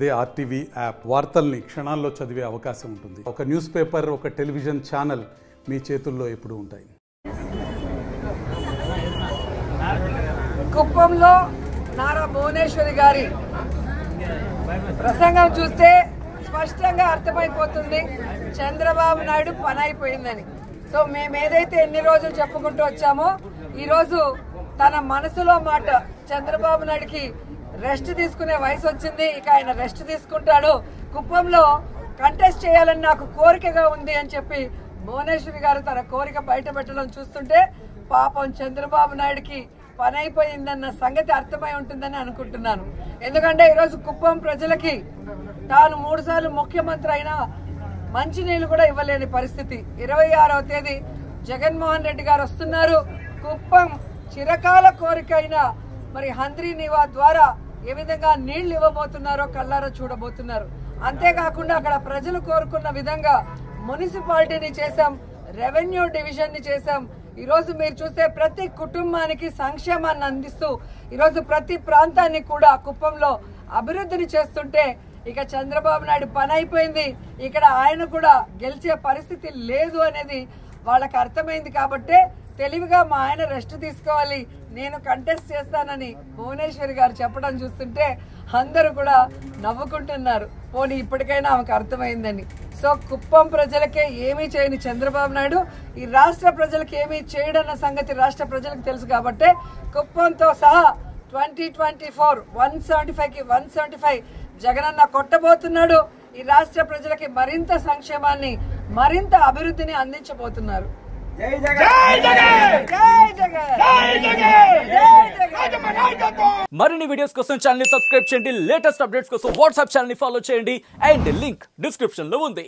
అదే RTV app వార్తల్ని క్షణాల్లో చదివే అవకాశం ఉంటుంది. ఒక న్యూస్ పేపర్, ఒక టెలివిజన్ ఛానల్ మీ చేతుల్లో ఎప్పుడూ ఉంటాయి. కుప్పంలో నారా భువనేశ్వరి గారి ప్రసంగం చూస్తే స్పష్టంగా అర్థమైపోతుంది చంద్రబాబు నాయుడు పని అయిపోయిందని. సో మేము ఏదైతే ఎన్ని రోజులు చెప్పుకుంటూ వచ్చామో ఈరోజు తన మనసులో మాట చంద్రబాబు నాయుడికి రెస్ట్ తీసుకునే వయసు వచ్చింది, ఇక ఆయన రెస్ట్ తీసుకుంటాడు, కుప్పంలో కంటెస్ట్ చేయాలని నాకు కోరికగా ఉంది అని చెప్పి భువనేశ్వరి గారు తన కోరిక బయట పెట్టడం చూస్తుంటే పాపం చంద్రబాబు నాయుడికి పని అయిపోయిందన్న సంగతి అర్థమై ఉంటుందని అనుకుంటున్నాను. ఎందుకంటే ఈరోజు కుప్పం ప్రజలకి తాను 3 సార్లు ముఖ్యమంత్రి అయినా మంచినీళ్లు కూడా ఇవ్వలేని పరిస్థితి. 26వ తేదీ జగన్మోహన్ రెడ్డి గారు వస్తున్నారు. కుప్పం చిరకాల కోరిక అయిన మరి హంద్రీ నివా ద్వారా ఏ విధంగా నీళ్లు ఇవ్వబోతున్నారో కళ్ళారా చూడబోతున్నారు. అంతేకాకుండా అక్కడ ప్రజలు కోరుకున్న విధంగా మున్సిపాలిటీని చేశాం, రెవెన్యూ డివిజన్ ని చేశాం. ఈరోజు మీరు చూస్తే ప్రతి కుటుంబానికి సంక్షేమాన్ని అందిస్తూ ఈరోజు ప్రతి ప్రాంతాన్ని కూడా కుప్పంలో అభివృద్ధిని చేస్తుంటే ఇక చంద్రబాబు నాయుడు పని అయిపోయింది, ఇక్కడ ఆయన కూడా గెలిచే పరిస్థితి లేదు అనేది వాళ్ళకి అర్థమైంది. కాబట్టే తెలివిగా మా ఆయన రెస్ట్ తీసుకోవాలి, నేను కంటెస్ట్ చేస్తానని భువనేశ్వరి గారు చెప్పడం చూస్తుంటే అందరూ కూడా నవ్వుకుంటున్నారు. పోనీ ఇప్పటికైనా ఆమెకు అర్థమైందని. సో కుప్పం ప్రజలకే ఏమీ చేయని చంద్రబాబు నాయుడు ఈ రాష్ట్ర ప్రజలకు ఏమీ చేయడన్న సంగతి రాష్ట్ర ప్రజలకు తెలుసు. కాబట్టే కుప్పంతో సహా 2024 175కి 175 జగనన్న కొట్టబోతున్నాడు. ఈ రాష్ట్ర ప్రజలకి మరింత సంక్షేమాన్ని, మరింత అభివృద్ధిని అందించబోతున్నారు. మరిన్ని వీడియోస్ కోసం ఛానల్ ని సబ్స్క్రైబ్ చేయండి. లేటెస్ట్ అప్డేట్స్ కోసం వాట్సాప్ ఛానల్ ని ఫాలో చేయండి. అండ్ లింక్ డిస్క్రిప్షన్ లో ఉంది.